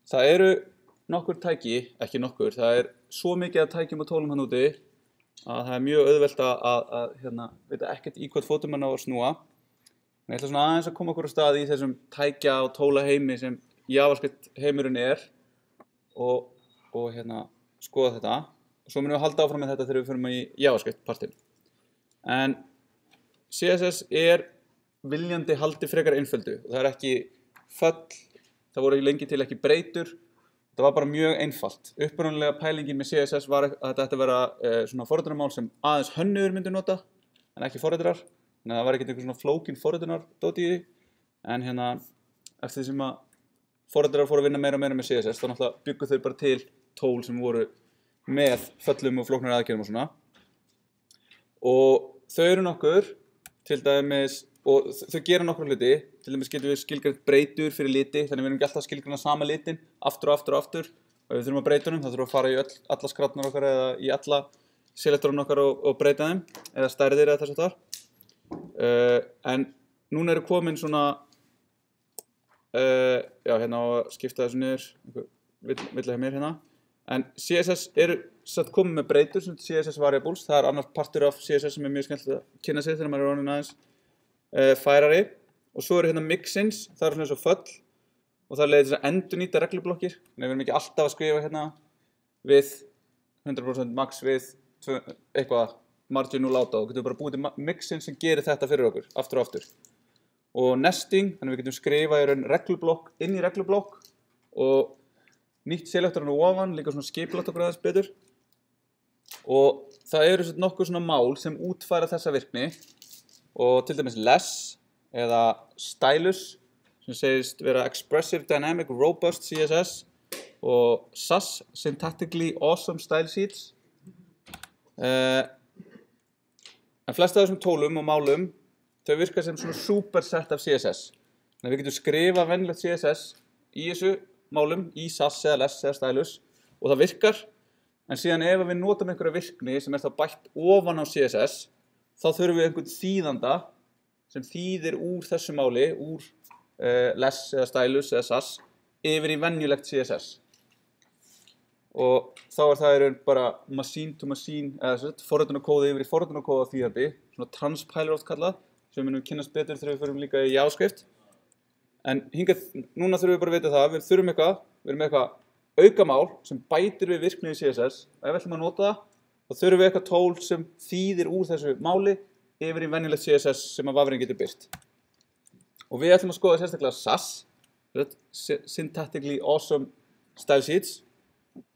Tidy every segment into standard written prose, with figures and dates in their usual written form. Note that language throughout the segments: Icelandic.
Það eru nokkur tæki, ekki nokkur, það er svo mikið að tækjum og tólum hann úti að það er mjög auðvelt að vita ekkert í hvað fótum mann á að snúa. En ég ætla svona aðeins að koma okkur á stað í þessum tækja og tóla heimi sem JavaScript heimurinn er og skoða þetta. Og svo munum við halda áfram með þetta þegar við förum í JavaScript partinn. En CSS er viljandi haldið frekar einföldu og það er ekki föll, það voru lengi til ekki breytur, það var bara mjög einfalt. Upprunalega pælingin með CSS var að þetta ætti að vera svona forritunarmál sem aðeins hönnuður myndi nota en ekki forriturar. Þannig að það var ekkert einhver svona flókin forritunar-dót í því. En eftir því sem að forriturar fóru að vinna meira og meira með CSS þá náttúrulega byggu þau bara til tól sem voru með föllum og flóknar aðgerðum og svona. Og þau eru nokkur, til dæmis, og þau gera nokkur hluti, til dæmis getum við skilgreint breytur fyrir liti, þannig við erum ekki alltaf að skilgreina sama litin, aftur og aftur og aftur. Og ef við þurfum að breyta honum, þá þurfum við að fara í alla skrátnar okkar eða í alla selektorinn okkar og breyta þeim, eða stærðir eða þess að þar. En núna eru komin svona, hérna á að skipta þessu niður, vilja hjá mér hérna. En CSS eru satt komið með breytur sem CSS variables, það er annar partur af CSS sem er mjög skemmtilegt að kynna sig þegar maður er orðinn aðeins færari. Og svo eru hérna mixins, það er svona eins og föll og það leiðir þess að endurnýta reglublokkir. Þannig við erum ekki alltaf að skrifa hérna við 100% max við eitthvað margin og láta og getum bara búið til mixins sem gerir þetta fyrir okkur, aftur og aftur. Og nesting, þannig við getum skrifað í raun reglublokk inn í reglublokk og nýtt selektorinn á ofan, líka svona skipulagt okkur aðeins betur. Og það eru nokkuð svona mál sem útfæra þessa virkni og til dæmis less eða stylus sem segist vera Expressive Dynamic Robust CSS og SAS Syntactically Awesome Style Sheets. En flest af þessum tólum og málum þau virka sem svona superset af CSS. Þannig að við getum skrifað venjulegt CSS í þessu málum, í SAS eða less eða stylus og það virkar. En síðan ef við notum einhverja virkni sem er þá bætt ofan á CSS þá þurfum við einhvern þýðanda sem þýðir úr þessu máli, úr less eða stylus eða SAS yfir í venjulegt CSS. Og þá er það í raun bara machine to machine, eða forritunarkóði yfir í forritunarkóða þýðandi, svona transpiler oft kallað, sem við munum kynnast betur þegar við förum líka í JavaScript. En núna þurfum við bara að vita það, við erum með eitthvað aukamál sem bætir við virkni í CSS. Ef við ætlum að nota það, þá þurfum við eitthvað tól sem þýðir úr þessu máli yfir í venjulegt CSS sem að vafrinn getur birt. Og við ætlum að skoða sérstaklega SAS, Syntactically Awesome Style Sheets.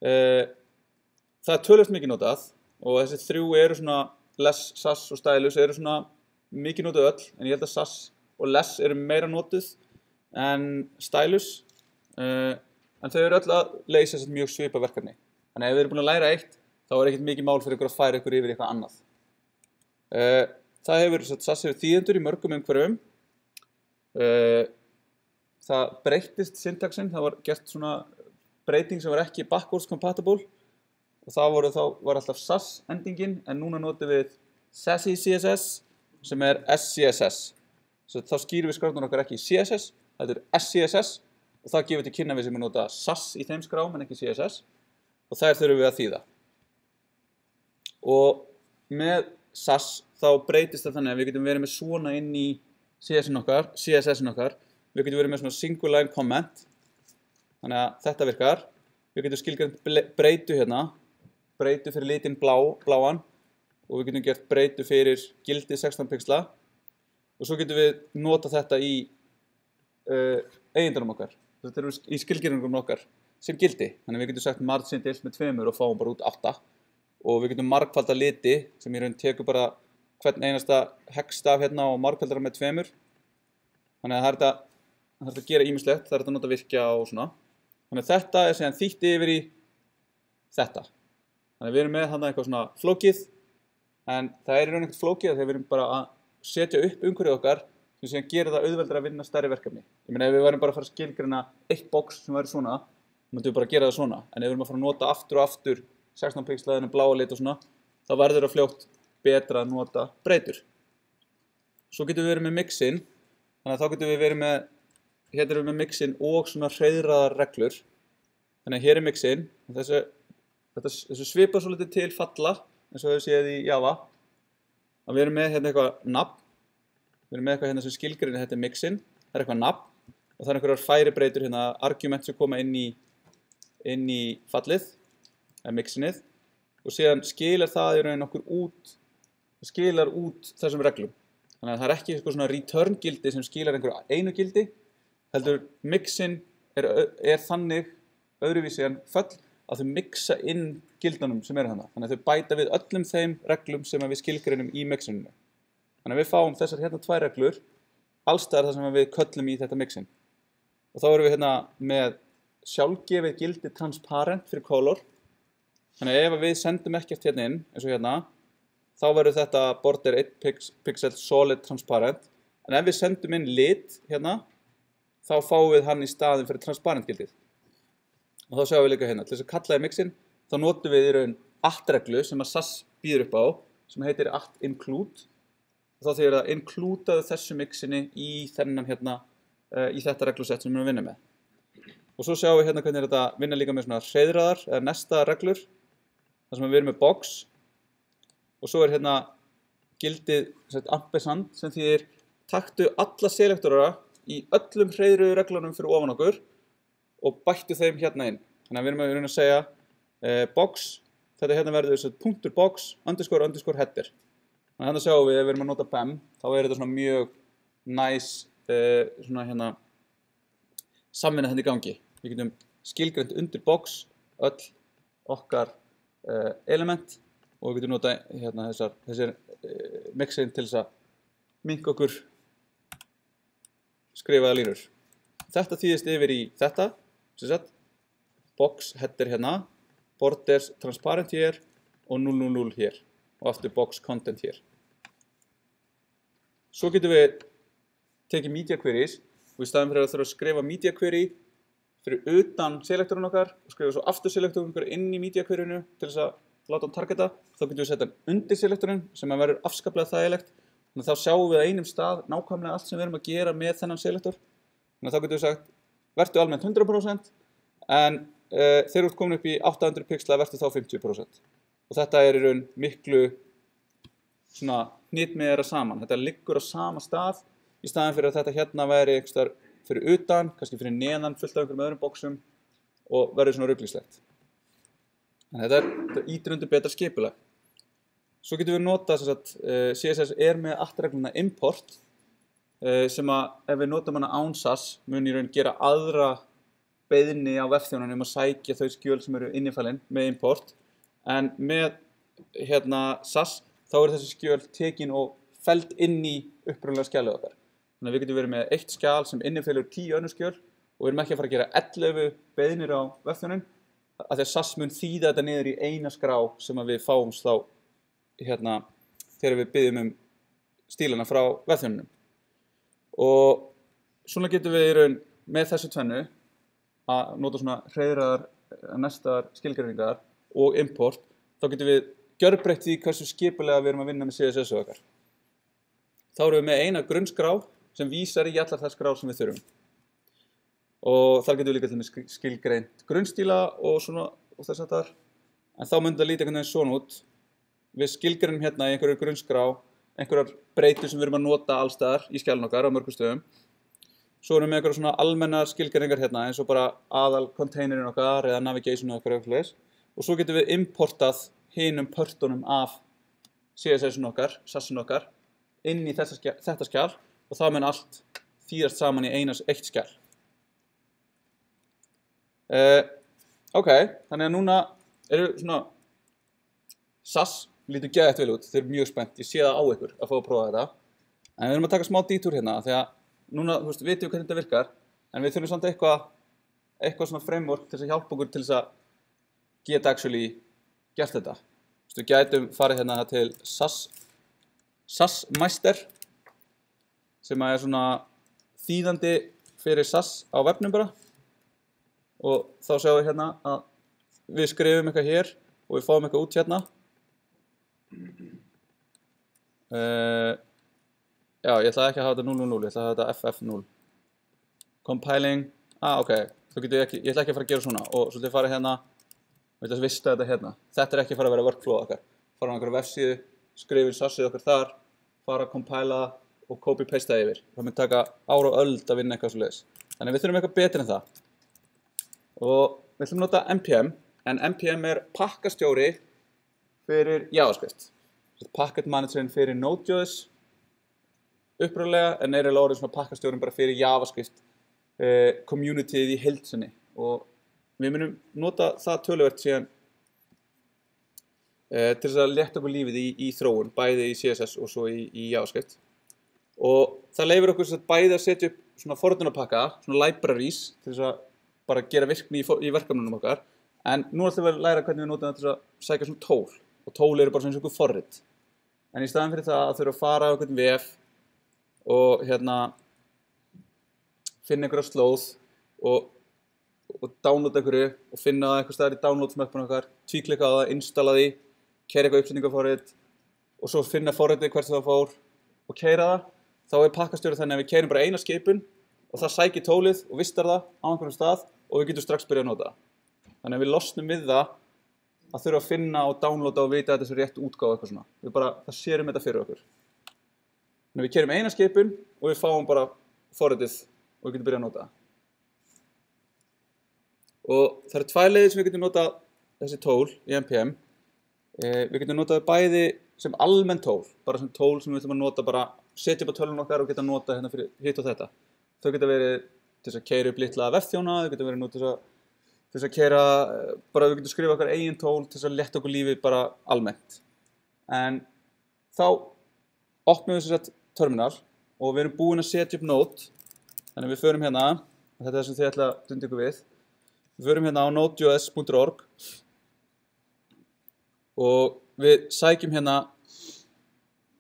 Það er töluvert mikið notað og þessi þrjú eru svona, less, SAS og stylus eru svona mikið notuð öll, en ég held að SAS og less eru meira notuð en stylus. En þau eru öll að leysa þessi mjög svipa verkefni. Þannig að ef við erum búin að læra eitt, þá er ekkert mikið mál fyrir ykkur að færa ykkur yfir eitthvað annað. SAS hefur þýðendur í mörgum umhverfum. Það breyttist syntaxin, það var gert svona breyting sem var ekki backwards compatible og það var alltaf SAS endingin, en núna notum við Sassy CSS sem er SCSS. Svo þá skýrum við skrárnar okkar ekki í CSS, þetta er SCSS og það gefur til kynna við sem við nota SAS í þeim skrám en ekki CSS og þær þurfum við að þýða. Og með SAS þá breytist það þannig að við getum verið með svona inn í CSS-in okkar, við getum verið með svona single line comment, þannig að þetta virkar. Við getum skilgreint breytu hérna, breytu fyrir litin bláan og við getum gert breytu fyrir gildi 16 pixla og svo getum við nota þetta í eigindarum okkar, þetta eru í skilgreiningum okkar sem gildi. Þannig að við getum sagt margin deilt með 2 og fáum bara út 8 og við getum margfalda liti sem í raun tekur bara hvern einasta hexstaf hérna og margfaldar með 2. Þannig að það er þetta að gera ýmislegt, það er þetta að nota virkja og svona. Þannig að þetta er síðan þýtt yfir í þetta. Þannig að við erum með þarna eitthvað svona flókið, en það er í raun ekkert flókið þegar við erum bara að setja upp umhverfið okkar sem síðan gerir það auðveldara að vinna stærri verkefni. Ég meina ef við værum bara að fara að skilgreina eitt box sem væri svona, þá myndum við bara að gera það svona. En ef við erum að fara að nota aftur og aftur 16 pixla en bláa lit og svona, þá verður það fljótt betra að nota breytur. Svo getum við verið með mixin, þannig að þá getum við verið með, hérna erum við með mixin og svona hreiðraðar reglur. Þannig að hér mixin. Þessu svipar svolítið til falla, eins og við séð í Java. Að við erum með hérna eitthvað nafn. Við erum með eitthvað hérna sem skilgreinir þetta mixin. Það eitthvað nafn. Og það einhverjar færibreytur hérna, argument sem koma inn í fallið, eða mixinið. Og síðan skilar það í raun okkur út, skilar út þessum reglum. Þannig að það ekki eitthvað svona return gildi sem skilar einhverju einu gildi, heldur mixin er þannig öðruvísi en föll að þau mixa inn gildunum sem eru þarna. Þannig að þau bæta við öllum þeim reglum sem við skilgreinum í mixinu. Þannig að við fáum þessar hérna 2 reglur, allstaðar þar sem við köllum í þetta mixin. Og þá erum við hérna með sjálfgefið gildi transparent fyrir color. Þannig að ef við sendum ekkert hérna inn, eins og hérna, þá verður þetta border 1 pixel solid transparent. En ef við sendum inn lit hérna, þá fáum við hann í staðin fyrir transparent gildið. Og þá sjáum við líka hérna, til þess að kalla í mixin, þá notum við í raun at-reglu sem að SAS býður upp á, sem heitir at-include. Og þá þýðir það includaðu þessu mixinni í þennan hérna, í þetta reglusett sem við erum að vinna með. Og svo sjáum við hérna hvernig þetta vinna líka með svona hreiðraðar eða nesta reglur, þar sem við erum með box. Og svo hérna gildið ampersand sem þýðir taktu alla selektora í öllum hreiðruðu reglunum fyrir ofan okkur og bættu þeim hérna inn. Þannig að við erum að segja box, þetta hérna verður punktur box, underscore, underscore, header. Þannig að hérna sjáum við, ef við erum að nota BEM, þá er þetta svona mjög næs svona hérna samvinna hérna í gangi. Við getum skilgreint undir box öll okkar element og við getum nota hérna þessir mixin til þess að minnka okkur skrifaða línur. Þetta þýðist yfir í þetta, sem sagt, box header hérna, borders transparent hér og 000 hér og aftur box content hér. Svo getum við tekið media queries og í staðin fyrir að þurfa að skrifa media query fyrir utan selektorinn okkar og skrifa svo aftur selektorinn okkar inn í media queryinu til þess að láta hann targeta, þá getum við sett hann undir selektorinn sem að verður afskaplega þægilegt. Þannig að þá sjáum við á einum stað nákvæmlega allt sem við erum að gera með þennan selektor. Þannig að þá getum við sagt, vertu almennt 100% en þegar þú ert komin upp í 800 pixla vertu þá 50%. Og þetta er í raun miklu svona hnitmiðara saman. Þetta liggur á sama stað í staðin fyrir að þetta hérna væri einhverstaðar fyrir utan, kannski fyrir neðan fullt af einhverjum öðrum boxum og verður svona ruglingslegt. En þetta ýtir undir betra skipulag. Svo getum við notað CSS er með at-regluna import sem að ef við notum hana án SAS mun í raun gera aðra beiðni á vefþjónunum að sækja þau skjöl sem eru innifælin með import. En með hérna SAS þá eru þessi skjöl tekin og felld inn í upprunalega skjalið okkar. Þannig að við getum verið með eitt skjal sem innifælur 10 önnur skjöl og við erum ekki að fara að gera 11 beiðnir á vefþjónun af því að SAS mun þýða þetta niður í eina skrá sem að við fáumst þá hérna þegar við biðjum stílana frá vefþjónunum. Og svona getum við í raun með þessu tvennu að nota svona hreiðraðar, nestar skilgreiningar og import, þá getum við gjörbreytt því hversu skipulega við erum að vinna með CSS okkar. Þá erum við með eina grunnskrá sem vísar í allar þær skrár sem við þurfum. Og þar getum við líka til með skilgreint grunnstíla og svona og þess að þar. En þá myndi það líta einhvern veginn svona út. Við skilgreinum hérna í einhverju grunnskrá, einhverjar breytur sem við erum að nota allstaðar í skjálun okkar á mörgum stöðum. Svo erum við með einhverjar svona almennar skilgreiningar hérna eins og bara aðal containerin okkar eða navigation okkar eitthvað. Og svo getum við importað hinum pörtunum af CSS-un okkar, SAS-un okkar, inn í þetta skjal og það mun allt þýðast saman í eitt skjal. Ok, þannig að núna eru svona SAS lítur geðvægt vel út, þeir eru mjög spennt, ég sé það á ykkur að fá að prófa þetta. En við erum að taka smá dítúr hérna, því að núna, þú veist, vitum við hvernig þetta virkar, en við þurfum samt eitthvað svona framework til þess að hjálpa okkur til þess að geta actually gert þetta. Þú veist, við gætum farið hérna til SAS Meister, sem er svona þýðandi fyrir SAS á webnum bara. Og þá sjáum við hérna að við skrifum eitthvað hér og við fáum eitthvað út hérna. Já, ég ætla ekki að hafa þetta 000, ég ætla að hafa þetta FF0. Compiling, ok, þá getur ég ætla ekki að fara að gera svona og svolítið fara hérna, við ætlum að vista þetta hérna. Þetta ekki að fara að vera workflow okkar. Fara á einhverja vefsíðu, skrifa sassið okkar þar, fara að compila og copy-paste það yfir. Það mun taka ár og öld að vinna eitthvað svoleiðis. Þannig við þurfum eitthvað betur en það. Og við ætlum að nota NPM, en NPM pakkastjóri fyrir JavaScript. Packet managerinn fyrir Node.js upprunalega, en eiginlega orðið svona pakkastjórinn bara fyrir JavaScript communityð í heild sinni. Og við munum nota það töluvert síðan til þess að létta okkur lífið í þróun, bæði í CSS og svo í JavaScript. Og það leyfir okkur bæði að setja upp svona forritunarpakka, svona libraries, til þess að bara gera virkni í verkefnunum okkar. En nú ætlum við að læra hvernig við notum það til að sækja svona tól. Og tól eru bara svona einhver forrit. En í staðan fyrir það að þurfa að fara á einhvern vef og hérna finna einhverja slóð og downloada einhverju og finna það einhver staðar í downloadsmöppuna okkar, tvíklikka á það, installa því, keyra eitthvað uppsetningarforrit og svo finna forritið hvert það fór og keyra það. Þá pakkastjóri þannig að við keyrum bara eina skipun og það sækir tólið og vistar það á einhverjum stað og við getum strax byrjað að nota það. Þannig að við losnum við það að þurfa að finna og downloada og vita að þetta er rétt útgáfa eitthvað svona. Það sérum þetta fyrir okkur. Þannig að við keyrum eina skipun og við fáum bara forritið og við getum byrjað að nota það. Og það eru tvær leiðir sem við getum notað þessi tól í NPM. Við getum notað bæði sem almenn tól, bara sem tól sem við ætlum að nota bara setja upp á tölvunum okkar og geta nota hérna fyrir hitt og þetta. Þau geta verið til þess að keyra upp litla vefþjóna, þau geta verið nú til þess að keyra, bara við getum skrifa okkar eigin tól til þess að létta okkur lífið bara almennt. En þá opnum við þess að terminal og við erum búin að setja upp Node. Þannig að við förum hérna, þetta er það sem þið ætla að dunda ykkur við. Við förum hérna á nodejs.org og við sækjum hérna,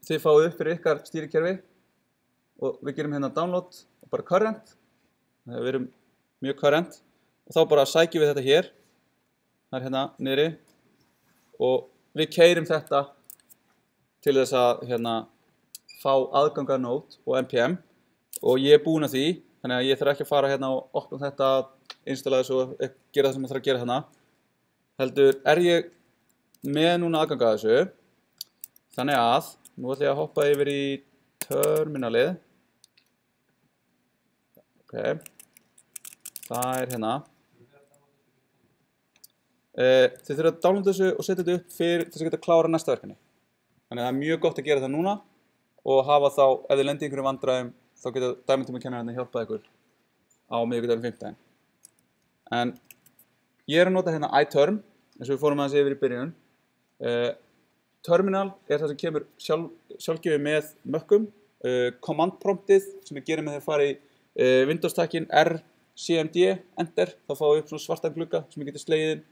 þið fáið upp fyrir ykkar stýrikerfi og við gerum hérna download og bara current. Við erum mjög current og þá bara sækjum við þetta hér. Það er hérna niðri og við keyrum þetta til þess að hérna fá aðgang að Node og NPM og ég er búinn að því, þannig að ég þarf ekki að fara hérna og opna þetta, installa þessu og gera það sem ég þarf að gera hérna. Heldur ég með núna aðgang að þessu, þannig að nú ætla ég að hoppa yfir í terminalið. Ok, það er hérna. Þið þurfa að downloada þessu og setja þetta upp fyrir þess að geta klára næsta verkefni. Þannig að það er mjög gott að gera það núna og hafa þá, ef þið lendir í einhverjum vandræðum, þá geta dæmitímakennararnir hjálpað ykkur á miðvikudaginn 5. En ég er að nota hérna iTerm, eins og við fórum aðeins yfir í byrjun. Terminal er það sem kemur sjálfgefið með mökkum. Command promptið sem við gerum með því að fara í Windows-takkin RCMD, Enter, þá fáum við upp svona svartan glugga sem við getum slegið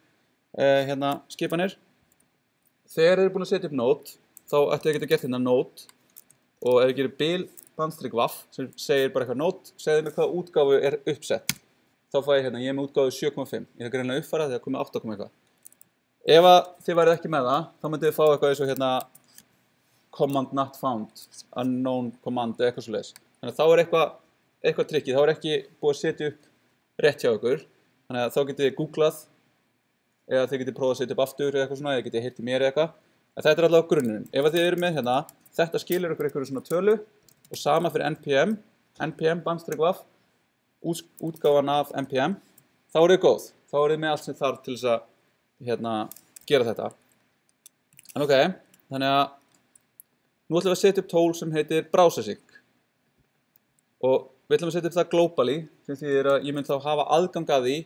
hérna skipanir. Þegar þið eru búin að setja upp Node, þá ætti að geta gert hérna Node og ef við gerum bil-vaff sem segir bara eitthvað Node, segir mér hvaða útgáfu er uppsett. Þá fæ ég hérna, ég er með útgáfu 7.5. Ég er greinlega uppfærað þegar komið 8 eitthvað. Ef þið værið ekki með það, þá myndið þið fá eitthvað eins og hérna command not found, unknown command eða eitthvað svoleiðis. Þannig að þá er eitthvað trikkið, þá er ekki búið að setja upp rétt hjá ykkur. Þannig að þá getið þið googlað eða þið getið prófað að setja upp aftur eða eitthvað svona, eða getið hitt í mér eða eitthvað. En þetta er allavega grunnurinn. Ef þið eru með hérna, þetta skilur ykkur einhverju svona tölu og sama fyrir NPM-vaff, útgáfan af NPM, þá eru þið góð. Þá eru þið með allt sem þarf til þess að hérna, gera þetta. En ok, þannig að nú ætlum við að setja upp tól sem heitir Browsersync. Og við ætlum að setja upp það globally, sem þýðir að ég mun þá hafa aðgang að því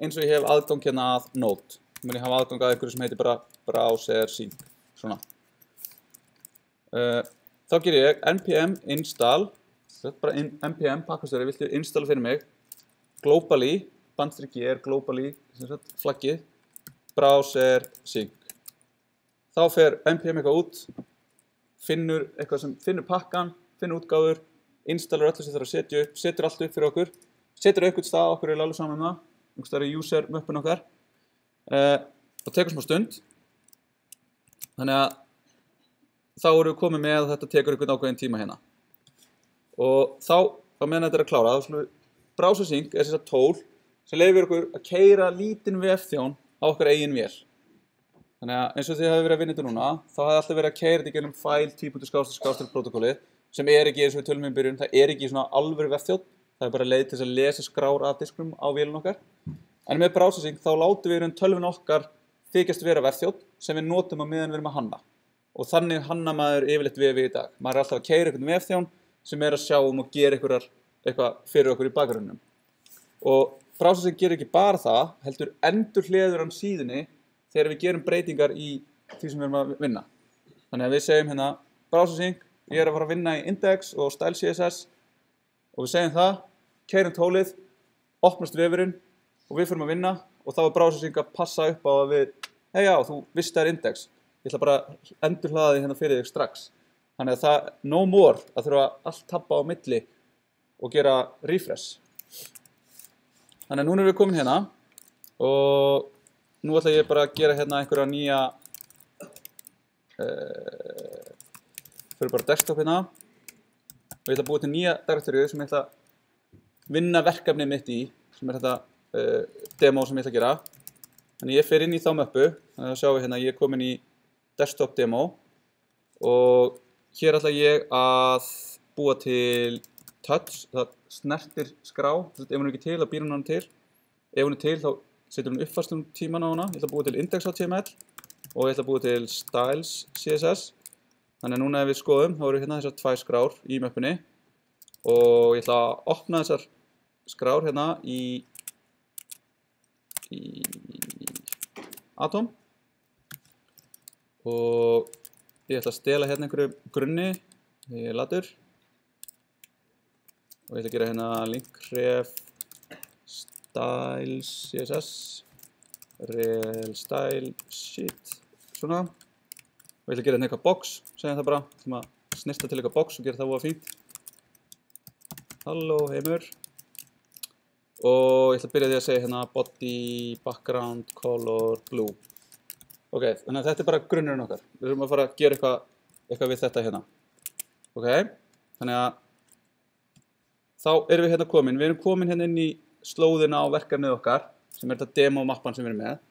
eins og ég hef aðgang hérna að Node. Ég mun hafa aðgang að einhverju sem heitir bara Browsersync. Svona. Þá ger ég npm install, bara npm pakkastjóri, viltu installa fyrir mig globally, bandstrykki er globally, flaggið, Browsersync. Þá fer npm eitthvað út, finnur pakkan, finnur útgáfur, installar öllu sem þarf að setja upp, setur allt upp fyrir okkur, setur einhvern stað, okkur er alveg saman um það, einhvers stað er user-möppun okkar, og tekur smá stund. Þannig að þá erum við komið með að þetta tekur einhvern ákveðin tíma hérna. Og þá meðan þetta er að klára, Browsersync er þess að tól sem leyfir okkur að keyra lítinn vefþjón á okkar eigin vél. Þannig að eins og þið hafi verið að vinna þetta núna, þá hafði alltaf verið að keyra þetta í gegnum file protokollið, sem ekki eins og við tölum í byrjun, það ekki svona alvöru vefþjónn, það bara leið til að lesa skrár af disknum á vélun okkar. En með browsing þá látum við tölvun okkar þykjast vera vefþjónn sem við notum á meðan við erum að hanna. Og þannig hanna maður yfirleitt vefi í dag. Maður alltaf að keyra einhvern vefþjón sem að sjá og gera eitthvað fyrir okkur í bakgrunnum. Og browsing gerir ekki bara það, heldur endurhleður hann síðunni þegar við gerum breytingar í því sem við erum að vinna. Þannig að við segjum hérna browsing, ég að fara að vinna í index og style CSS og við segjum það, keyrum tólið, opnast vefurinn og við fyrir að vinna og þá browsing að passa upp á að við, hei já, þú visst það index, ég ætla bara að endurhlaða því hérna fyrir þig strax. Þannig að það, no more, að þurfa allt tabba á milli og gera refresh. Þannig að núna erum við komin hérna og nú ætla ég bara að gera hérna einhverja nýja, fyrir bara desktop hérna og ég ætla að búa til nýja direktorið sem ég ætla að vinna verkefnið mitt í, sem þetta demo sem ég ætla að gera. Þannig ég fer inn í þá möppu, þannig að sjáum við hérna ég er komin í desktop demo og hér ætla ég að búa til touch, það snertir skrá, ef hún ekki til, þá býr hún hann til. Ef hún til, þá setur hún uppfærslum tíman á hana. Ég ætla að búa til index.html og ég ætla að búa til styles CSS. Þannig að núna ef við skoðum, þá eru hérna þessar tvær skrár í möppunni og ég ætla að opna þessar skrár hérna í Atom og ég ætla að stela hérna einhverju grunni í latur og ég ætla að gera hérna link-ref styles CSS rel style sheet svona og ég ætla að gera hérna eitthvað box, segja það bara, sem að snirta til eitthvað box og gera það voða fínt. Halló heimur og ég ætla að byrja því að segja hérna body, background, color, blue. Ok, þannig að þetta bara grunnurinn okkar. Við erum að fara að gera eitthvað við þetta hérna. Ok, þannig að þá erum við hérna komin. Við erum komin hérna inn í slóðina á verkefnið okkar, sem þetta demo-mappan sem við erum með.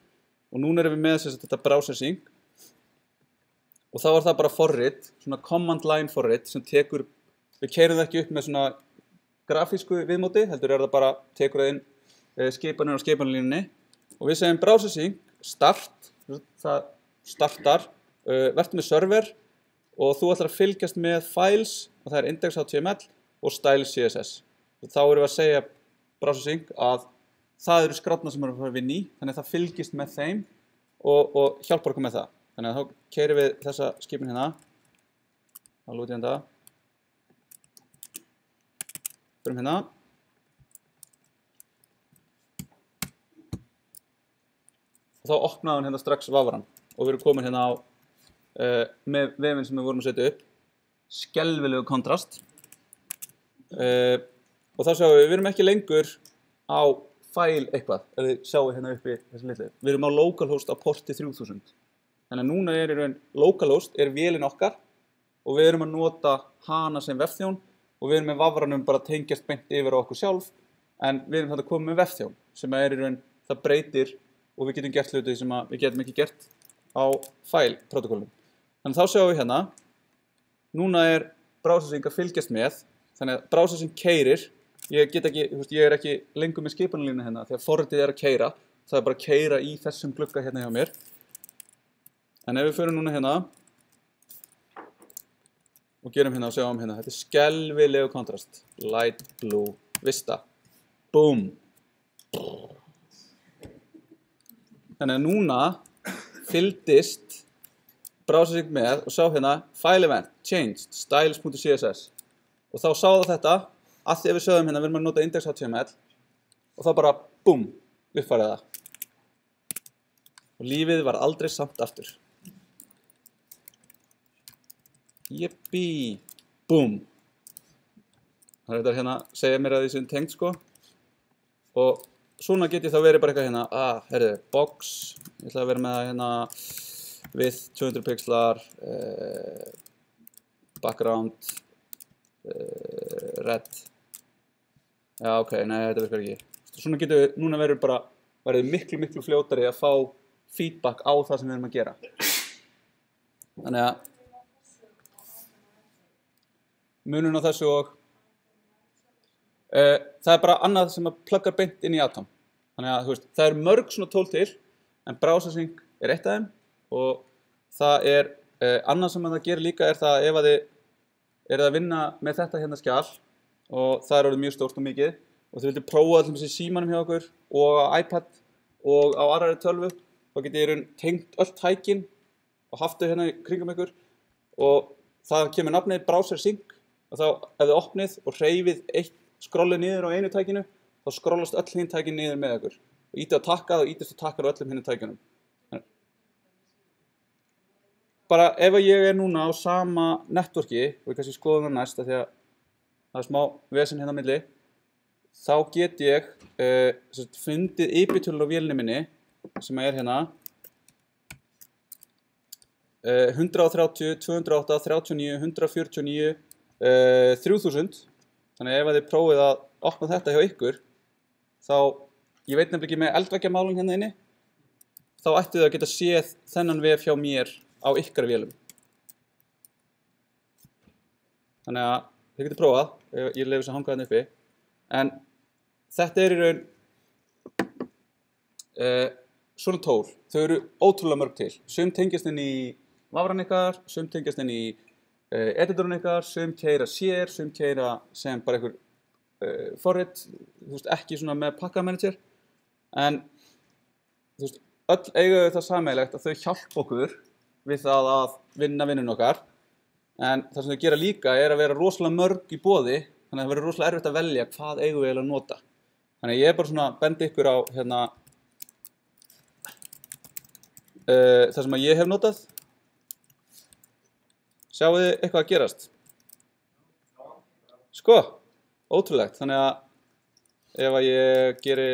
Og núna erum við með þetta browsing. Og þá það bara forrit, svona command line forrit, sem tekur, við keyrum það ekki upp með svona grafísku viðmóti, heldur það bara tekur það inn skipanir á skipanlínunni og við segjum browsing start, það startar, verður með server og þú ætlar að fylgjast með files og það index.html og style CSS. Og þá erum við að segja browsing að það eru skrárnar sem við erum að vinna í, þannig að það fylgist með þeim og hjálpar okkur með það. Þannig að þá keyrum við þessa skipun hérna, þá lúti hérna. Förum hérna og þá opnaði hann hérna strax vafran og við erum komin hérna á með vefinn sem við vorum að setja upp skelfilegu kontrast og þá sjáum við erum ekki lengur á file eitthvað ef þið sjáum hérna uppi þessi litlu við erum á localhost á porti 3000 þannig að núna er í raun localhost er vélin okkar og við erum að nota hana sem vefþjón og við erum með vafranum bara tengjast beint yfir á okkur sjálf en við erum þetta komið með vefþjón sem er í raun það breytir og við getum gert hluti sem við getum ekki gert á file protokollum. Þannig þá sjáum við hérna núna er browsing að fylgjast með þannig að browsing keyrir ég er ekki lengur með skipanlínu hérna því að forritið er að keyra það er bara að keyra í þessum glugga hérna hjá mér en ef við förum núna hérna og gerum hérna og sjáum hérna, þetta er skelfilegu kontrast, light blue, vista, boom. Þannig að núna fylgdist browsing með og sá hérna file event, changed, styles.css og þá sá það þetta, að því að við sögum hérna, við erum að nota index.html og þá bara, boom, uppfærið það. Og lífið var aldrei samt aftur. Jippi, boom. Það er hérna, segja mér að því sem tengt sko. Og svona get ég þá verið bara eitthvað hérna, herðu, box, ég ætla að vera með það hérna with 200 pixlar, background, red. Já, ok, nei, þetta virkar ekki. svona getum við, núna verður miklu fljótari að fá feedback á það sem við erum að gera. Þannig að munurinn á þessu og það bara annað sem að pluggar beint inn í Atom. Þannig að þú veist, það mörg svona tól til, en browsersync eitt af þeim og það annað sem það gerir líka það ef að þið eruð að vinna með þetta hérna skjal og það orðið mjög stórt og mikið og þið vildu prófa allir í símanum hjá okkur og á iPad og á aðrari tölvu, þá getið þið tengt öll tækin og haft þau hérna í kringum ykkur og það kemur nafnið browsersync og þá ef þið opnið og hreyfið skrollið niður á einu tækinu, þá skrollast öll hinn tækin niður með ykkur og ítið á takkað og ítist á takkað á öllum hinn tækinum. Bara ef ég núna á sama networki, og ég kannski skoðum það næst af því að það smá vesen hérna á milli, þá get ég fundið IP-tölur á vélinni minni sem hérna 130, 208, 39, 149, 3000. Þannig ef þið prófið að opna þetta hjá ykkur, þá, ég veit nefnilega ekki með eldveggjarmálun hérna inni, þá ættu þið að geta séð þennan vef hjá mér á ykkar vélum. Þannig að þið getið prófað, ég leyfi þess að hanga þarna uppi, en þetta í raun svona tól. Þau eru ótrúlega mörg til. Sum tengjast inn í vafran ykkar, sum tengjast inn í editorinn ykkar, sum keyra sér, sum keyra sem bara einhver forrit, þú veist, ekki svona með pakkamanager, en þú veist, öll eiga það sameiginlegt að þau hjálpa okkur við það að vinna vinnun okkar, en það sem þau gera líka að vera rosalega mörg í boði, þannig að það verður rosalega erfitt að velja hvað eigum við að nota. Þannig að ég bara svona bendi ykkur á hérna það sem að ég hef notað. Sjáu þið eitthvað að gerast? Sko, ótrúlegt. Þannig að ef að ég geri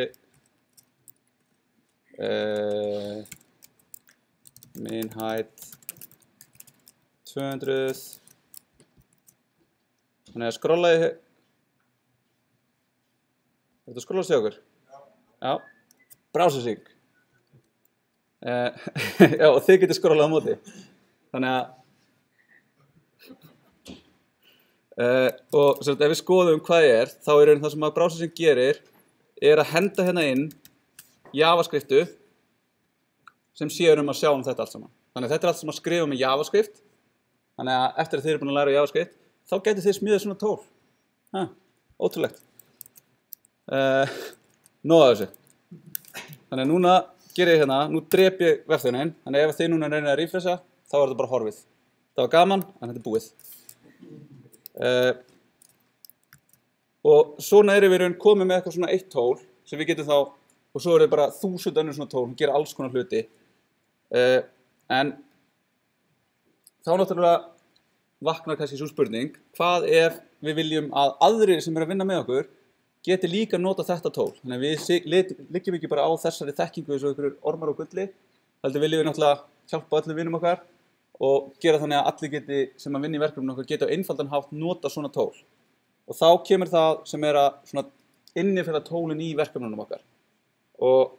min height 200, þannig að skrolla ég, þetta skrollast hjá okkur? Já. Browsersync. Já, og þið getið skrollað á móti. Þannig að og ef við skoðum hvað þá það sem að browsersync gerir að henda hérna inn JavaScriptu sem séur að sjá þetta allt saman. Þannig að þetta allt sem að skrifa með JavaScript. Þannig að eftir að þið eru búin að læra JavaScript, þá getur þið smíðað svona tól. Ótrúlegt. Nóg af þessu. Þannig að núna ger ég hérna, nú drep ég vefþjóninn, þannig að ef þið núna reynir að refresha, þá þetta bara horfið. Það var gaman, en þetta búið. Og svona erum við komið með eitthvað svona eitt tól sem við getum þá, og svo það bara 1000 önnur svona tól, hún gera alls konar hluti. En þá náttúrulega vaknar kannski svo spurning, hvað ef við viljum að aðrir sem að vinna með okkur geti líka nota þetta tól. Þannig að við liggjum ekki bara á þessari þekkingu eins og einhverjur ormar og gulli, heldur viljum við náttúrulega hjálpa öllum vinnum okkar og gera þannig að allir geti sem að vinna í verkefnum okkar geta á einfaldan hátt nota svona tól. Og þá kemur það sem að svona innifela tólin í verkefnunum okkar. Og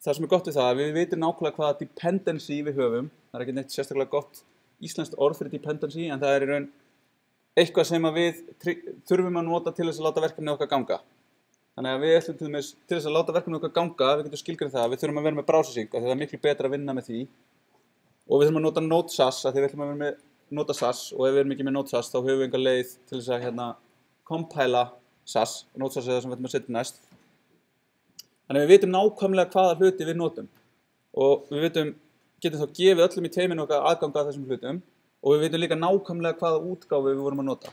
það sem gott við það, við vitum nákvæmlega hvaða dependency við höfum. Það ekki neitt sérstaklega gott íslenskt orð fyrir dependency, en það í raun eitthvað sem að við þurfum að nota til þess að láta verkefnið okkar ganga. Þannig að við ætlum til þess að láta verkefnið okkar ganga, við getum skilgreinað það, við þurfum að vera með browsersync, af því það miklu betra að vinna með því. Og við þurfum að nota Node.js, af því við ætlum að vera með Node.js, og ef við erum ekki með Node.js, þá höfum við enga leið til þess að compila SAS, Node.js er það sem við ætlum að setja næst. Þannig að við vitum nákvæmlega hvaða hluti við notum. Og við getum þá gefið öllum í teiminu okkar aðgang að þessum hlutum, og við vitum líka nákvæmlega hvaða útgáfu við vorum að nota.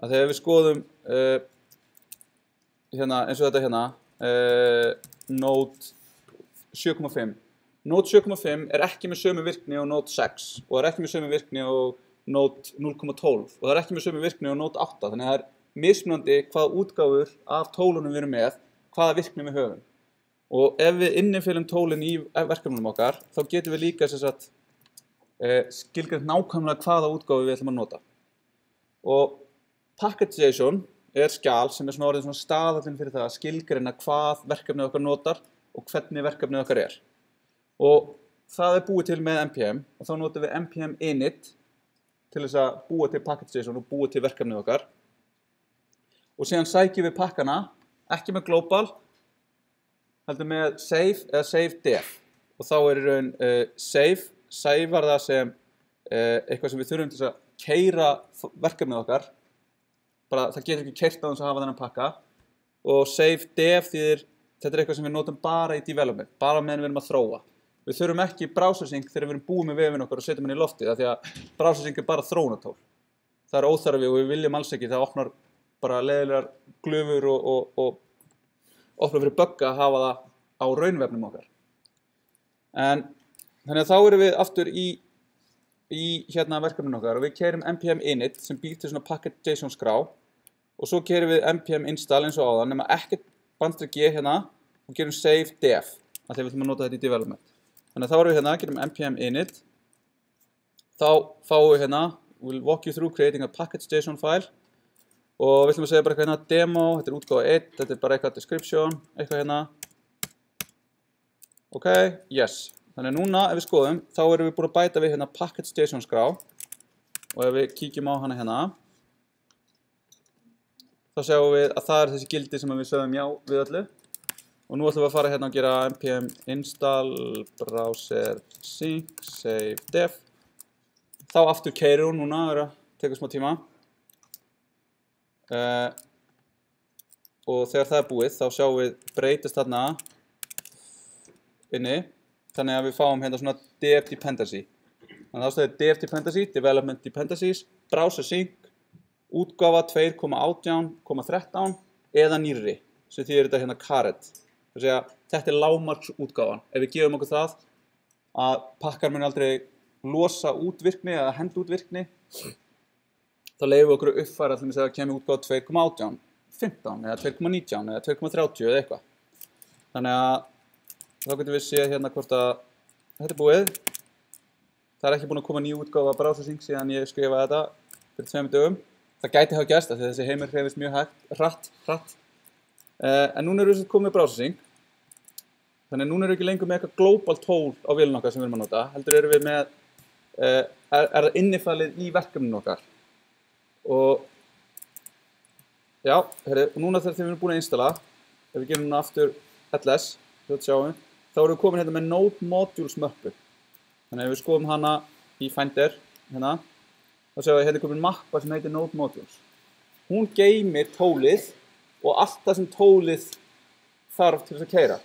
Að þegar við skoðum eins og þetta Node 7.5. Node 7.5 ekki með sömu virkni á Node 6 og ekki með sömu virkni á Node 0.12 og það ekki með sömu virkni á Node 8. Þannig að það mismunandi hvaða útgáfur af tólunum við erum með, hvaða virkni við höfum. Og ef við innifilum tólin í verkefnunum okkar, þá getum við líka skilgreint nákvæmlega hvaða útgáfu við ætlum að nota. Og packagization er skjal sem svona orðið svona staðallinn fyrir það að skilgreina hvað verkefnið okkar notar og hvernig verkefnið okkar er. Og það búið til með NPM og þá notum við NPM init til þess að búa til package.json og búa til verkefnið okkar. Og síðan sækjum við pakkana, ekki með global, heldur með save eða save def. Og þá í raun save það sem eitthvað sem við þurfum til að keyra verkefnið okkar. Bara það getur ekki keyrt á þess að hafa þennan pakka. Og save def þýðir, þetta eitthvað sem við notum bara í development, bara meðan við erum að þróa. Við þurfum ekki browsersync þegar við erum búið með vefinn okkar og setjum hann í loftið, af því að browsersync bara þróunartól. Það óþarfi og við viljum alls ekki, það opnar bara leiðilegar glufur og opnar fyrir bugga að hafa það á raunvefnum okkar. En þannig að þá erum við aftur í hérna verkefninu okkar og við keyrum npm init sem býr til svona package.json skrá og svo keyrum við npm install eins og áðan nema ekkert _g hérna og gerum save def, af því við ætlum að nota þetta í development. Þannig að þá erum við hérna, gerum npm init, þá fáum við hérna, we'll walk you through creating a package.json file og við ætlum að segja bara eitthvað hérna demo, þetta útgáfa 1, þetta bara eitthvað description, eitthvað hérna. Ok, yes. Þannig að núna ef við skoðum, þá erum við búin að bæta við hérna package.json skrá og ef við kíkjum á hana hérna, þá sjáum við að það þessi gildi sem við sögðum já við öllu. Og nú ætlum við að fara hérna og gera npm install browser sync save def. Þá aftur keyrir hún núna, það er að teka smá tíma. Og þegar það búið, þá sjáum við breytast þarna inni. Þannig að við fáum hérna svona dev dependency. Þannig að þá stöður dev dependency, development dependencies, browser sync, útgáfa 2.18.13 eða nýrri, sem þýðir þetta hérna caret. Þetta lágmarks útgáfan. Ef við gefum okkur það að pakkar mun aldrei losa út virkni eða henda út virkni, þá leyfum við okkur að uppfæra til þess að það kemur útgáfa 2.18.15 eða 2.19 eða 2.30 eða eitthvað. Þannig að þá getum við séð hérna hvort að þetta búið. Það ekki búin að koma ný útgáfa af browsersync síðan ég skrifaði þetta fyrir 2 dögum. Það gæti hafa gerst af því að þessi heimur hreyfist mjög hratt. En núna erum við komið með browsersync. Þannig að núna erum við ekki lengur með eitthvað global tool á vélun okkar sem við erum að nota. Heldur erum við með, það innifalið í verkefninu okkar. Og já, og núna þegar við erum búin að installa, ef við gerum núna aftur ls, þá erum við komin hérna með Node Modules möppu. Þannig að ef við skoðum hana í Finder, hérna, þá sjáum við hérna komin mappa sem heitir Node Modules. Hún geymir tólið og allt það sem tólið þarf til þess að keyra.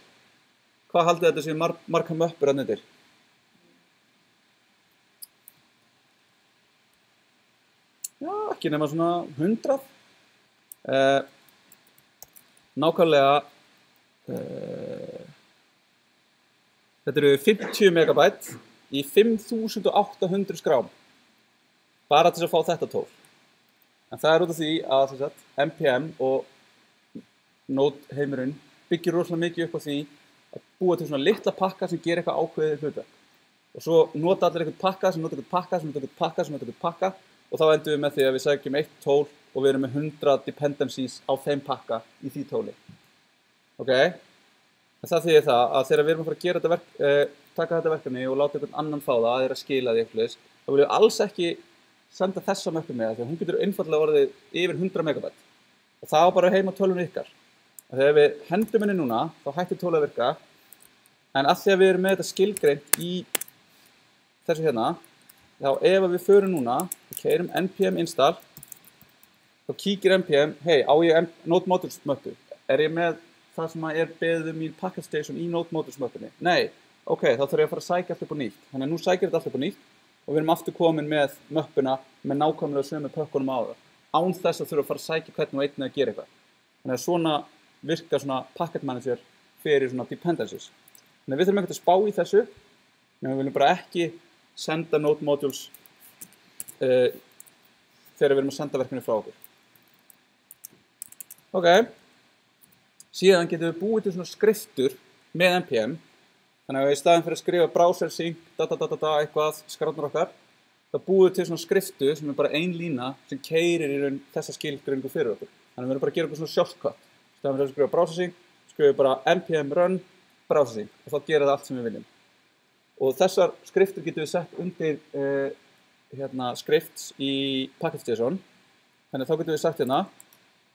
Hvað haldið þetta séu margar möppur að nýttir? Já, ekki nema svona 100. Nákvæmlega, þetta eru 50 megabyte í 5800 skrám. Bara til að fá þetta tól. En það út af því að NPM og Node heimurinn byggir rosalega mikið upp á því að búa til svona litla pakka sem gerir eitthvað ákveðið hlutverk. Og svo nota allir eitthvað pakka sem nota eitthvað pakka sem nota eitthvað pakka sem nota eitthvað pakka og þá endum við með því að við sækjum eitt tól og við erum með 100 dependencies á þeim pakka í því tóli. Ok? En það þýðir það að þegar við erum að fara að gera þetta taka þetta verkefni og láta einhvern annan fá það að þeirra skila því eitthvað, þá viljum við alls ekki senda þessa möppu með það því að hún getur einfaldlega orðið yfir 100 megabyte. Og það á bara heima tölunni ykkar. Og þegar við hendum henni núna, þá hættir tólið að virka. En af því að við erum með þetta skilgreint í þessu hérna, þá ef við förum núna og keyrum npm install, þá kíkir npm, hei, á ég Node Modules möppu? Er ég með það sem er beðið í package.json í Node Modules möppunni? Nei, ok, þá þarf ég að fara að sækja allt upp á nýtt. Þannig að nú sækir þetta allt upp á nýtt og við erum aftur komin með möppuna með nákvæmlega sömu pökkunum á það. Án þess að þurfa að fara að sækja hvernig og einnig að gera eitthvað. Þannig að svona virkar svona packet manager fyrir svona dependencies. Þannig að við þurfum ekkert að spá í þessu, en við viljum bara ekki senda Node Modules þegar við erum að senda verkefni frá okkur. Ok, síðan getum við búið til svona skriftur með npm, þannig að í staðinn fyrir að skrifa browser sync, eitthvað, skrárnar okkar, þá búið til svona skriftu sem er bara ein lína sem keyrir í raun þessa skilgreiningu fyrir okkur. Þannig við erum bara að gera eitthvað svona shortcut. Þegar við skrifa processing, skrifum við bara npm run processing og þá gerir það allt sem við viljum. Og þessar skriftir getum við sett undir scripts í package.json. Þannig þá getum við sagt hérna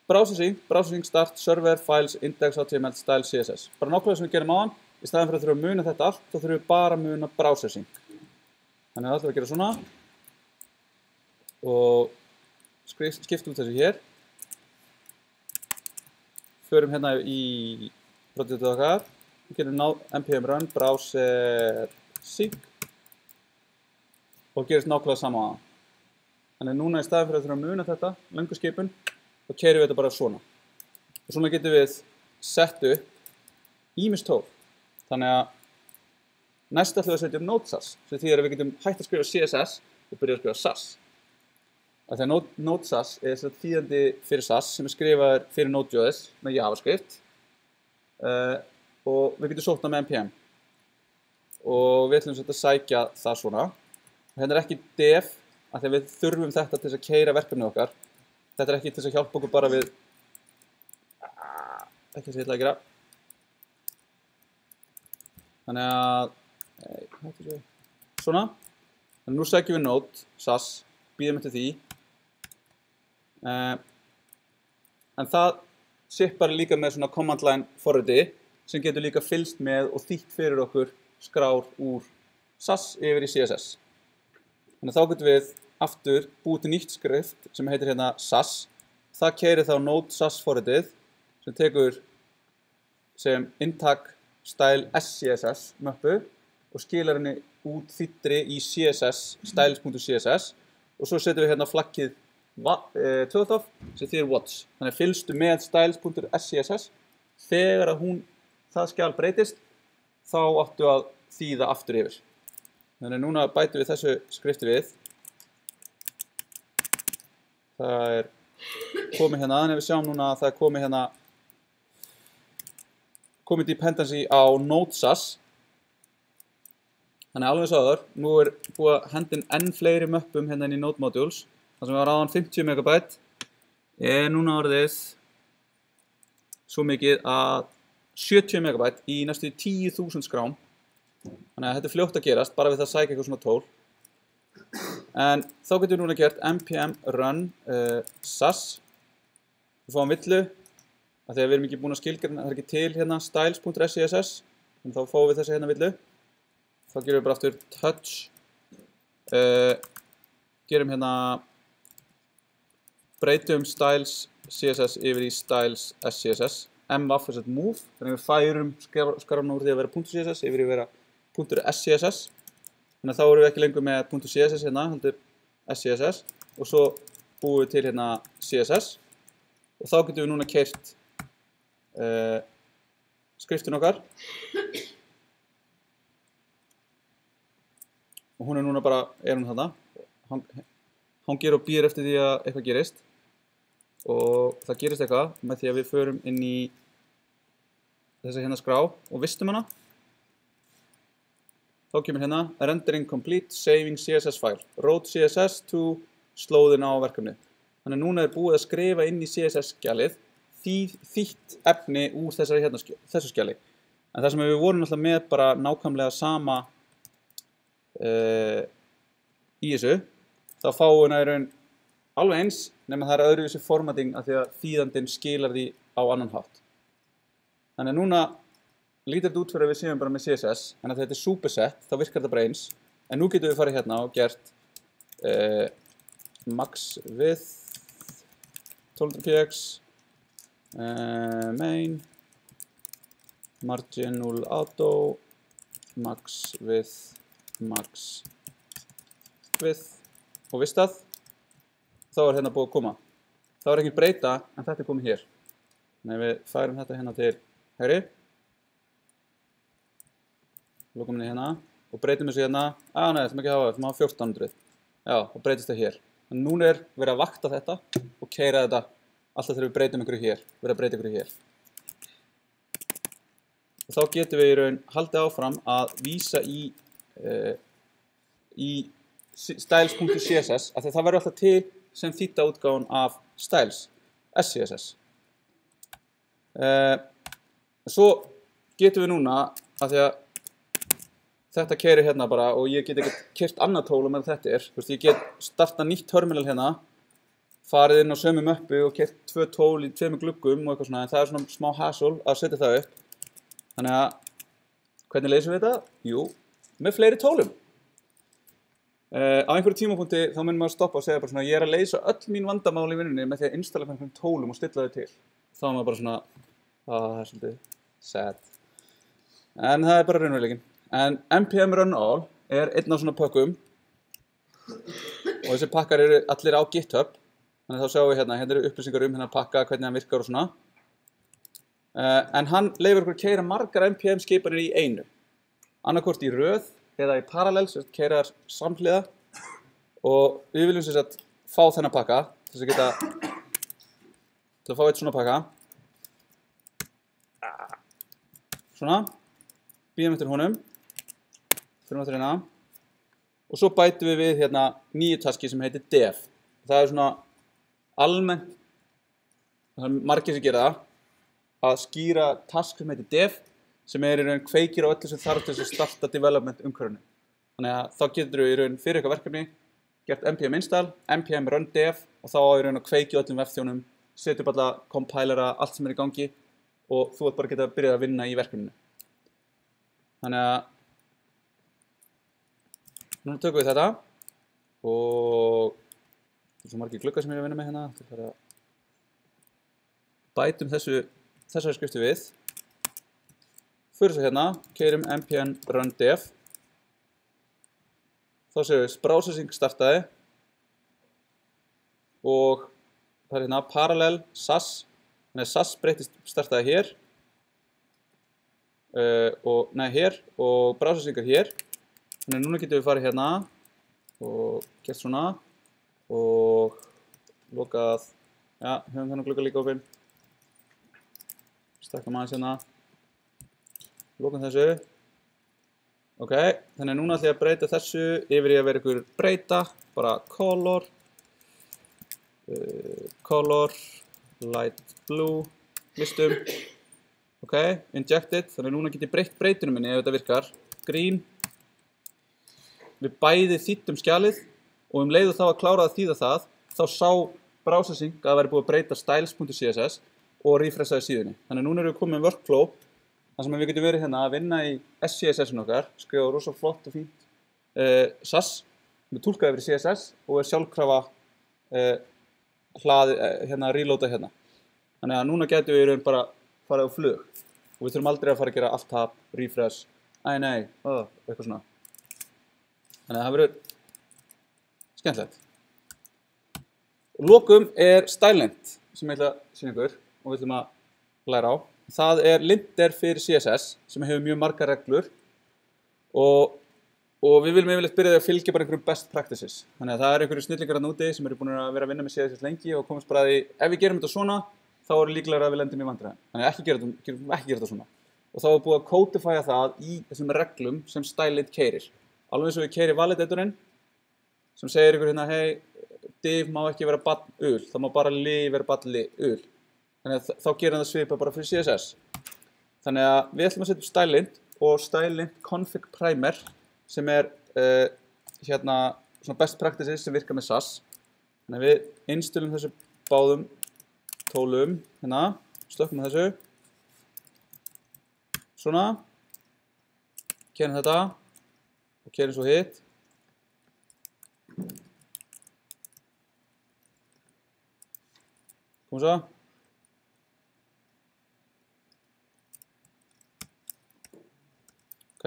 processing start server files index.html style css. Bara nákvæmlega sem við gerum áðan, í staðinn fyrir að þurfa að muna þetta allt, þá þurfum við bara að muna processing. Þannig að það ætlum við að gera svona og skiptum út þessu hér. Förum hérna í projektið okkar. Við getum npm run browser sync og gerist nákvæmlega sama á það. Þannig núna í staðinn fyrir að þurfa að muna þetta, löngu skipun, þá keyrum við þetta bara svona. Og svona getum við sett upp ýmis tól. Þannig að næst ætlum við að setja upp Node.js, sem þýðir að við getum hægt að skrifa CSS og byrja að skrifa SAS. Þegar Node.js er þýðandi fyrir SAS sem er skrifaður fyrir Node.js með JavaScript og við getum sótt það með npm. Og við ætlum að sækja það svona. Og hérna er ekki def, af því að við þurfum þetta til þess að keyra verkefnið okkar. Þetta er ekki til þess að hjálpa okkur bara við ekki þess að ég ætla að gera. Þannig að svona. Þannig nú sækjum við Node, SAS, bíðum eftir því. En það shippar líka með svona command line forriti sem getur líka fylgst með og þýtt fyrir okkur skrár úr SAS yfir í CSS. Þannig að þá getum við aftur búið til nýtt skrift sem heitir hérna SAS. Það keyrir þá Node SAS forritið sem tekur sem inntak style SCSS möppu og skilar henni út þýttri í CSS, styles.css og svo setjum við hérna flaggið tvöðof sem þýðir watch. Þannig að fylgstu með styles.scss þegar að það skjal breytist þá áttu að þýða aftur yfir. Þannig að núna bætum við þessu skrifti við. Það er komið hérna, en við sjáum núna að það er komið hérna komið dependency á Node.js. Þannig alveg svo aður, nú er búið að henda inn enn fleiri möppum hérna inn í Node modules. Það sem var áðan 50 MB er núna orðið svo mikið að 70 MB í næstu 10.000 skrám. Þannig að þetta er fljótt að gerast, bara við það að sækja eitthvað svona tól. En þá getum við núna gert npm run SAS. Við fáum villu, af því að við erum ekki búin að skilgreina, það er ekki til hérna styles.scss. Þannig þá fáum við þessi hérna villu. Þá gerum við bara aftur touch. Gerum hérna, breytum styles CSS yfir í styles SCSS. mwaff er sett move, þannig að við færum skrána úr því að vera .css yfir í að vera .scss. Þannig að þá erum við ekki lengur með .css hérna, heldur SCSS og svo búum við til hérna CSS og þá getum við núna keyrt skriftin okkar og hún er núna bara, hún þarna, hangir og býr eftir því að eitthvað gerist og það gerist eitthvað með því að við förum inn í þessa hérna skrá og vistum hana. Þá kemur hérna rendering complete, saving CSS file, wrote CSS to slóðin á verkefni. Þannig að núna er búið að skrifa inn í CSS-skjalið þýtt efni úr þessu skjali. En það sem við vorum alltaf með bara nákvæmlega sama í þessu, þá fáum við í raun alveg eins, nema það er öðruvísi formatting af því að þýðandinn skilar því á annan hátt. Þannig að núna lítur þetta út fyrir að við séum bara með CSS, en að þetta er superset, þá virkar þetta bara eins. En nú getum við farið hérna og gert max width 1200px main margin 0 auto max width og vistað. Þá er hérna búið að koma. Þá er ekki breyta, en þetta er komið hér. Þannig að við færum þetta hérna til hægri. Lokum henni hérna og breytum þessu hérna. Nei, þetta má ekki hafa, þetta má hafa 1400. Já, þá breytist það hér. En núna er verið að vakta þetta og keyra þetta alltaf þegar við breytum einhverju hér. Verið að breyta einhverju hér. Og þá getum við í raun haldið áfram að vísa í styles.css af því að það verður alltaf til sem þýdda útgáfan af styles. SCSS. Svo getum við núna, af því að þetta keyrir hérna bara og ég get ekkert keyrt annað tól meðan þetta er. Þú veist, ég get startað nýtt terminal hérna, farið inn á sömu möppu og keyrt 2 tól í 2 gluggum og eitthvað svona, en það er svona smá hassle að setja það upp. Þannig að, hvernig leysum við þetta? Jú, með fleiri tólum. Á einhverju tímapunkti þá myndum maður stoppa og segja bara svona, ég er að leysa öll mín vandamál í vinnunni með því að installa einhverjum tólum og stilla þau til. Þá er maður bara svona, það er svolítið sad. En það er bara raunveruleikinn. En npm run all er einn af svona pökkum og þessi pakkar eru allir á GitHub. Þannig þá sjáum við hérna eru upplýsingar hérna pakka, hvernig hann virkar og svona. En hann leyfir okkur að keyra margar npm skipanir í einu. Annarkvort í röð eða í parallel, sem keyra þær samhliða. Og við viljum sem sagt fá þennan pakka, til að fá eitt svona pakka. Svona. Býðum eftir honum. Fyrir aftur hérna. Og svo bætum við hérna nýju taski sem heitir dev. Það er svona almennt, það er margir sem gera það, að skýra task sem heitir dev, sem er í raun kveikir á öllu sem þarf til að starta development umhverfinu. Þannig að þá getur við í raun fyrir eitthvað verkefni, gert npm install, npm run dev og þá í raun að kveiki öllum vefþjónum, setja upp alla compilera, allt sem er í gangi og þú ert bara getað að byrja að vinna í verkefninu. Þannig að núna tökum við þetta og það er svo margir gluggar sem ég er að vinna með hérna. Það er að bætum þessari skriftu við. Fyrir svo hérna, keyrum npm run dev. Þá séum við processing startaði og það er hérna parallel sas. Þannig að sas breytist startaði hér. Hér og processing er hér. Þannig að núna getum við farið hérna og gert svona og lokað, já, höfum þennan glugga líka opinn. Stakkum aðeins hérna, lokum þessu. Ok, þannig að núna ætlum ég að breyta þessu yfir í að vera ykkur breyta, bara color, light blue, listum. Ok, injected, þannig að núna get ég breytt breytunum minni ef þetta virkar. Green. Við bæði þýddum skjalið og leið og það var klárað að þýða það, þá sá processing að það væri búið að breyta styles.css og refreshaði síðunni. Þannig að núna erum við komið með workflow, þar sem við getum verið hérna að vinna í SCSS-un okkar, skrifa rosa flott og fínt SAS, við túlkaði yfir í CSS og er sjálfkrafa hérna reloada hérna. Þannig að núna getum við bara farið á flug og við þurfum aldrei að fara að gera allt tab, refresh, eitthvað svona. Þannig að það verður skemmtilegt. Og lokum er stylelint sem ég ætla að sýna ykkur og við ætlum að læra á. Það er linter fyrir CSS sem hefur mjög margar reglur og við viljum yfirleitt byrja að fylgja bara einhverjum best practices. Þannig að það er einhverju snillingar að núti sem eru búin að vera að vinna með CSS lengi og komast bara að því ef við gerum þetta svona þá er líklega að við lendum í vandræðum. Þannig að ekki gera þetta svona. Og þá er búið að codifya það í þessum reglum sem stylelint keyrir. Alveg eins og við keyri validatorinn sem segir ykkur hérna, hey, div má ekki vera barn ul, það má bara li vera barn ul. Þannig að þá gerir það svipa bara fyrir CSS. Þannig að við ætlum að setja upp stylelint og stylelint config primer sem er hérna svona best practices sem virkar með SAS. Þannig að við installum þessu báðum tólum, hérna, slökkum þessu. Svona, keyrum þetta. Og keyrum svo hitt. Komum svo. Ok.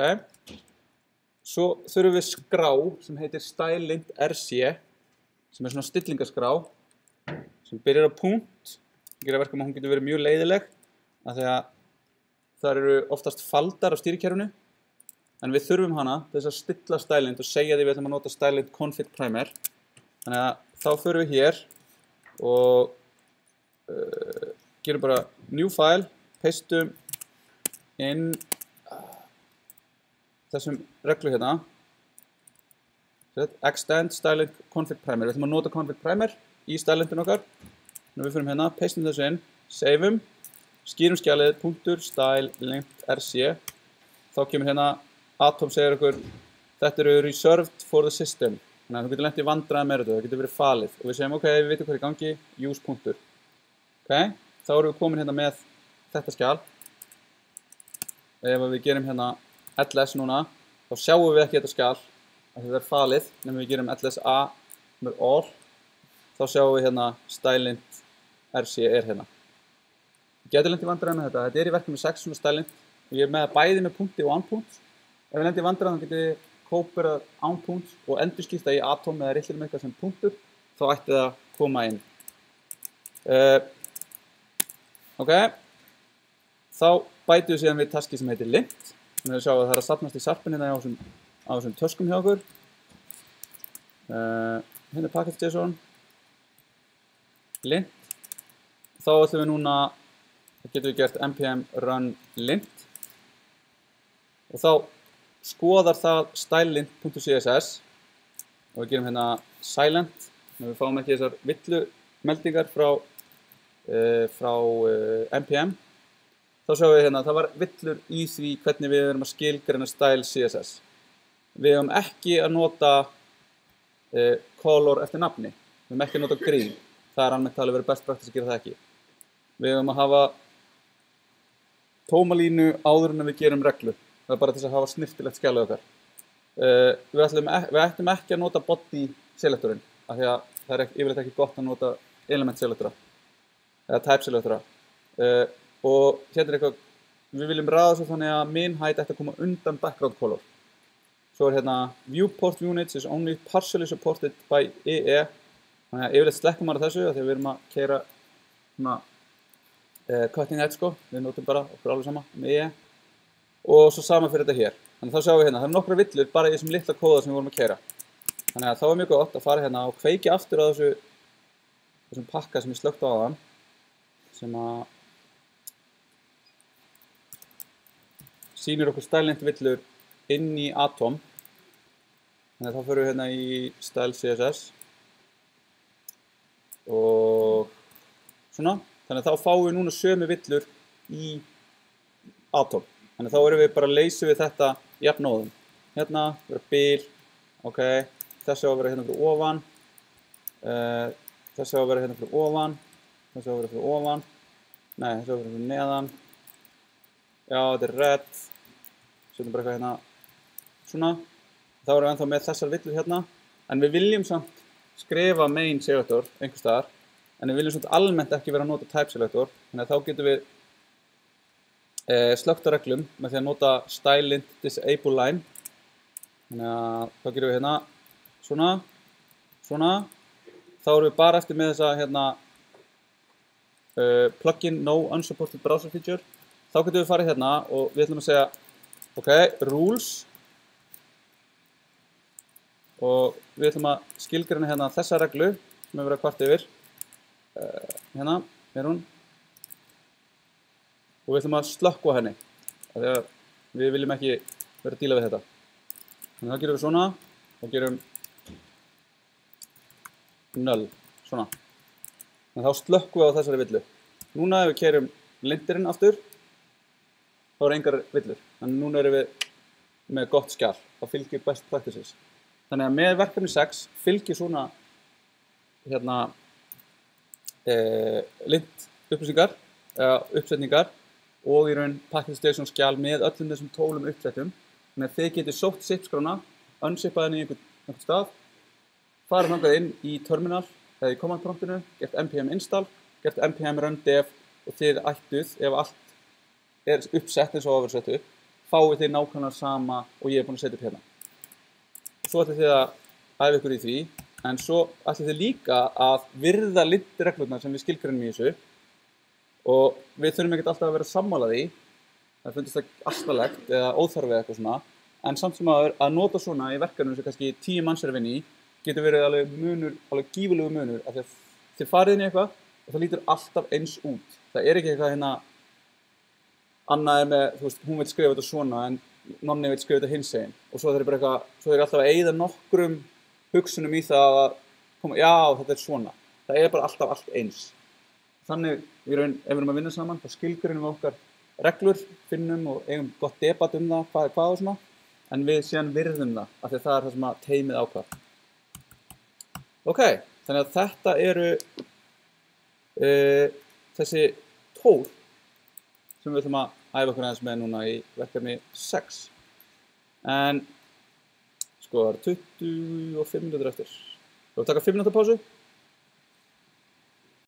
Svo þurfum við skrá sem heitir stylelint rc, sem er svona stillingaskrá, sem byrjar á punkt. Það gerir að verka að hún getur verið mjög leiðileg, af því að það eru oftast faldar á stýrikerfinu. En við þurfum hana til þess að stilla stylelint og segja því við ætlum að nota stylelint config primer. Þannig að þá förum við hér og gerum bara new file, pastum inn þessum reglu hérna. Extend stylelint config primer. Við ætlum að nota config primer í stylelintin okkar. Nú við fyrir hérna, pastum þessu inn, saveum, skýrum skjalið, punktur, style, length, rc. Þá kemur hérna, Atom segir okkur, þetta eru reserved for the system. Þannig að þú getur lent í vandræði með þetta, það getur verið falið. Og við segjum, ok, við veitum hvað er í gangi, use punktur. Ok, þá erum við komin hérna með þetta skjal. Ef við gerum hérna ls núna, þá sjáum við ekki þetta skjal, að þetta er falið, nema við gerum lsa með all, þá sjáum við hérna stylint rc er hérna. Við getum lent í vandræði með þetta er í verkefni 6 svona stylint, og ég er með bæði með punkti og án punkt. Ef við lent í vandræði þá getum við kóperað án punkt og endurskipta í Atom eða rillir með eitthvað sem punktur, þá ætti það að koma inn. Ok, þá bætum við síðan við taski sem heitir lint. Þannig að við sjáum að það er að safnast í sarpin hérna á þessum töskum hjá okkur. Hérna er package.json, lint. Þá ætlum við núna, þá getum við gert npm run lint. Og þá skoðar það stylelint.css og við gerum hérna silent, við fáum ekki þessar villumeldingar frá npm. Þá sjáum við hérna, það var villur í því hvernig við erum að skilgreina style CSS. Við erum ekki að nota color eftir nafni, við erum ekki að nota green, það er almennt talið verið best practice að gera það ekki. Við erum að hafa tómalínu áður en við gerum reglu. Það er bara til þess að hafa snirtilegt skjalið okkar. Við ættum ekki að nota body selektorinn, af því að það er yfirleitt ekki gott að nota element selektora, eða type selektora. Og hérna er eitthvað, við viljum raða svo þannig að min height ætti að koma undan background color. Svo er hérna, viewport units is only partially supported by EE. Þannig að yfirleitt slekkum maður þessu, af því að við erum að keyra svona cutting edge sko, við notum bara okkur alveg sama með EE. Og svo sama fyrir þetta hér. Þannig að þá sjáum við hérna, það eru nokkra villur bara í þessum litla kóða sem við vorum að keyra. Þannig að þá er mjög gott að fara hérna og kveiki aftur á þessum pakka sem ég slökkti á áðan, sem að sýnir okkur stylelint villur inn í Atom. Þannig að þá förum við hérna í style CSS og svona. Þannig að þá fáum við núna sömu villur í Atom. Þannig að þá erum við bara að leysa við þetta jafnóðum. Hérna, vera bil, ok, þessi á að vera hérna fyrir ofan, þessi á að vera hérna fyrir ofan, þessi á að vera fyrir ofan, nei, þessi á að vera fyrir neðan, já, þetta er red, setjum bara eitthvað hérna, svona, þá erum við ennþá með þessar villur hérna, en við viljum samt skrifa main selector einhvers staðar, en við viljum samt almennt ekki vera að nota type selector, þannig að þá getum við slökkt á reglum með því að nota stylelint disable line. Þannig að þá gerum við hérna svona, svona. Þá erum við bara eftir með þessa hérna plugin no unsupported browser feature. Þá getum við farið hérna og við ætlum að segja ok, rules og við ætlum að skilgreina hérna þessa reglu sem við verðum að kvarta yfir. Hérna er hún. Og við ætlum að slökkva henni, af því að við viljum ekki vera að díla við þetta. Þannig að þá gerum við svona og gerum null, svona. Þannig að þá slökkvum við á þessari villu. Núna ef við keyrum lintirinn aftur, þá eru engar villur. Þannig að núna erum við með gott skjal, þá fylgir best practices. Þannig að með verkefni 6 fylgir svona hérna lint upplýsingar, eða uppsetningar, og í raun package.json skjal með öllum þessum tólum uppsettum. Þannig að þið getur sótt zip-skrána, unsipað henni í einhvern stað, farið þangað inn í terminal eða í command promptinu, gert npm install, gert npm run dev og þið ættuð, ef allt er uppsett eins og að vera sett upp, fáið þið nákvæmlega sama og ég er búinn að setja upp hérna. Svo ætlið þið að æfa ykkur í því, en svo ætlið þið líka að virða lint-reglurnar sem við skilgreinum í þessu. Og við þurfum ekkert alltaf að vera sammála því, það finnst það asnalegt eða óþarfi eitthvað svona, en samt sem að nota svona í verkefnum sem kannski 10 manns er að vinna í, getur verið alveg munur, alveg gífurlegu munur, af því að þið farið inn í eitthvað og það lítur alltaf eins út. Það er ekki eitthvað hérna, Anna er með, þú veist, hún veit skrifa þetta svona en Nonni veit skrifa þetta hinsegin. Og svo er bara eitthvað, svo er alltaf að eyða nokkrum hugsunum í það að koma, já, þetta er svona. Það er bara alltaf allt eins. þannig í raun, ef við erum að vinna saman, þá skilgreinum við okkar reglur, finnum og eigum gott debat um það, hvað er hvað og svona, en við síðan virðum það, af því að það er það sem að teymið ákvað. Ok, þannig að þetta eru þessi tól sem við ætlum að æfa okkur aðeins með núna í verkefni 6. En sko, það eru 25 mínútur eftir. Við ætlum að taka 5 mínútur pásu.